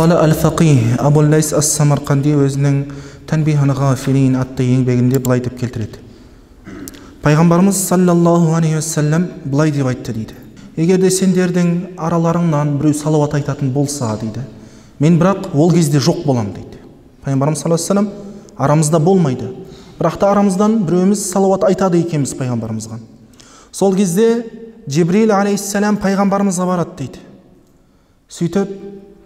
Qala al-faqih Abu Lays as-Samarqandi өзінің Tanbihul Ghafilin атты еңбегінде былай деп келтіреді. Пайғамбарымыз саллаллаху алейхи вассалам былай деп айтты дейді. Егерде сендердің араларыңнан біреу салауат айтатын болса дейді, мен бірақ ол кезде жоқ болам дейді. Пайғамбарымыз саллаллаху алейхи вассалам арамызда болмайды. Бірақ та арамыздан біреуміз салауат айтады екенбіз пайғамбарымызға. Сол кезде Жибрил алейхиссалам пайғамбарымызға барады дейді. Сөйтіп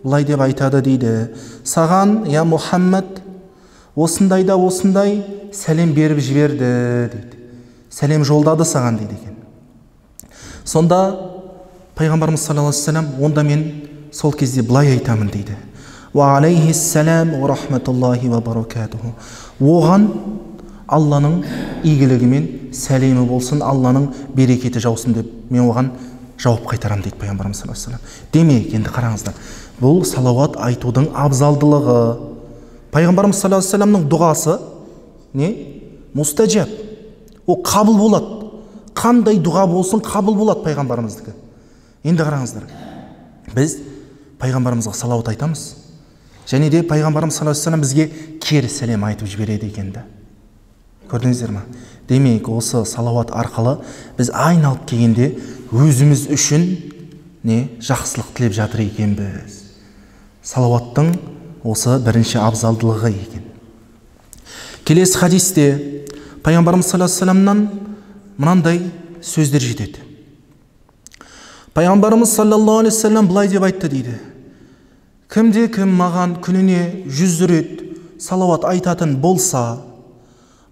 былай деп айтады дейді: саған, я Мұхаммад, осындай сәлем беріп жіберді дейді. Сәлем жолдады саған дейді екен. Сонда пайғамбарымыз саллаллаху алейхи вассалам, онда мен сол кезде былай айтамын дейді: ва алейхиссалам ва рахматуллахи ва баракатуху. Оған Алланың игілігі мен сәлемі болсын, Алланың берекеті жаусын деп мен оған жауап қайтарам дейді пайғамбарымыз саллаллаху алейхи вассалам. Демек, енді қараңыздар, бұл салауат айтудың абзалдылығы. Пайғамбарымыз саллаллаху алейхи вассаламның дұғасы не? Мустаджаб. Ол қабыл болады. Қандай дұға болсын, қабыл болады пайғамбарымыздікі. Енді қараңыздар, біз пайғамбарымызға салауат айтамыз. Және де пайғамбарымыз саллаллаху алейхи вассалам бізге кері сәлем айтып жібереді екенді. Көрдіңіздер ме? Демек, осы салауат арқылы біз айналып келгенде өзіміз үшін жақсылық тілеп жатыр екенбіз. Салауаттың осы бірінші абзалдылығы екен. Келесі хадисте пайғамбарымыз саллаллаху алейхи вассаламнан мынандай сөздер жетеді. Пайғамбарымыз саллаллаху алейхи вассалам былай деп айтты дейді: кімде кім маған күніне 100 рет салауат айтатын болса,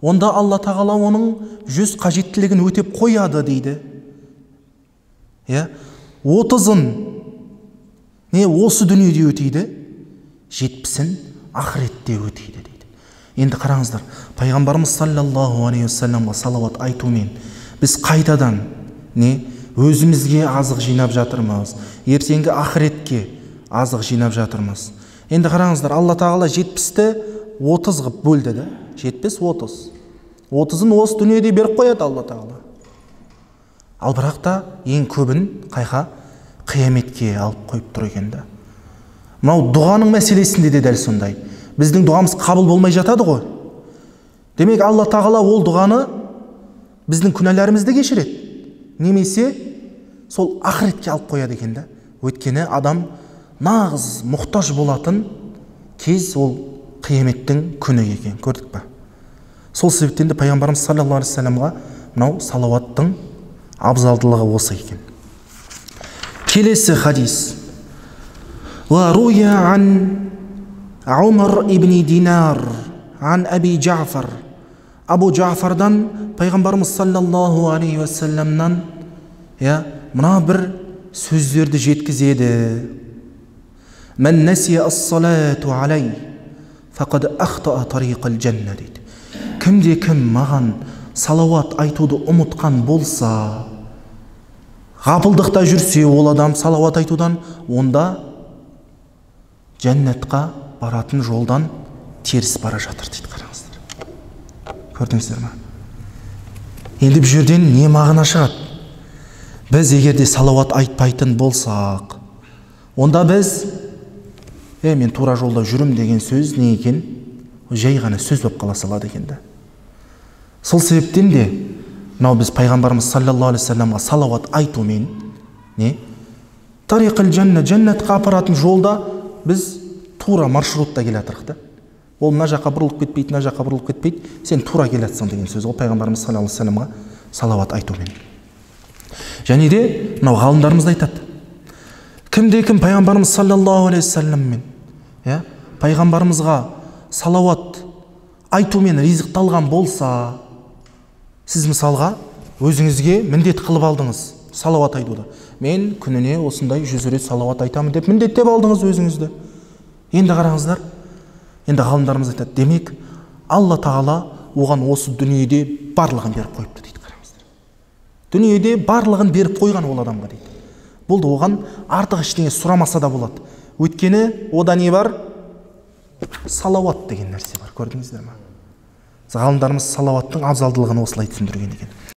онда Алла тағала оның 100 қажеттілігін өтеп қояды дейді. 30-ын осы дүниеде өтейді, 70-ін ақыретте өтейді дейді. Енді қараңыздар, пайғамбарымыз саллаллаху алейхи вассаламға салауат айтумен біз қайтадан өзімізге азық жинап жатырмыз, ертеңгі ақыретке азық жинап жатырмыз. Енді қараңыздар, Алла тағала 70-ті 30 ғып бөлді да, 70-30. 30-ын осы дүниеде беріп қояды Алла тағала. Ал бірақ та ең көбін қайқа? Қияметке алып қойып тұр екен да. Мынау дұғаның мәселесінде де дәл сондай. Біздің дұғамыз қабыл болмай жатады ғой. Демек, Алла тағала ол дұғаны біздің күнәларымызды кешіреді. Немесе сол ақыретке алып қояды екен да. Өйткені адам нағыз мұқтаж болатын кез ол қияметтің күні екен. Көрдік па? Сол себептен де пайғамбарымыз саллаллаху алейхи вассаламға мынау салауаттың абзалдылығы осы екен. Келесі хадис. Ва руя ан Умар ибн Динар ан Аби Джафар. Абу Джафардан пайғамбарымыз саллаллаху алейхи вассаламнан мына бір сөздерді жеткізеді. Мен насия ас-салату алей фақад ахтаа тариқал жанна дейді. Кімде кім маған салауат айтуды ұмытқан болса, ғапылдықта жүрсе ол адам салауат айтудан, онда жәннатқа баратын жолдан теріс бара жатыр дейді. Қараңыздар. Көрдіңіздер ме? Енді бұл жерден не мағына шығады? Біз егерде салауат айтпайтын болсақ, онда біз мен тура жолда жүрім деген сөз не екен? Жай ғана сөз болып қала салады екен да. Сол себептен де мынау біз пайғамбарымыз саллаллаху алейхи вассаламға салауат айтумен тариқал жанна, жәннатқа апаратын жолда біз тура маршрутта келе жатырық та. Ол мына жаққа бұрылып кетпейді, мына жаққа бұрылып кетпейді, сен тура келе жатсың деген сөз. Ол пайғамбарымыз саллаллаху алейхи вассаламға салауат айтумен. Және де мынау ғалымдарымыз айтады: кімде кім пайғамбарымыз саллаллаху алейхи вассаламмен пайғамбарымызға салауат айтумен ризықталған болса, сіз мысалға өзіңізге міндет қылып алдыңыз салауат айтуды. Мен күніне осындай 100 рет салауат айтамын деп міндеттеп алдыңыз өзіңізді. Енді қараңыздар, енді ғалымдарымыз айтады: демек, Алла тағала оған осы дүниеде барлығын беріп қойыпты дейді. Қараңыздар, дүниеде барлығын беріп қойған ол адамға дейді. Болды, оған артық ештеңе сұрамаса да болады. Өйткені ода не бар? Салауат деген нәрсе бар. Көрдіңіздер ме? Ғалымдарымыз салауаттың абзалдылығын осылай түсіндірген екен.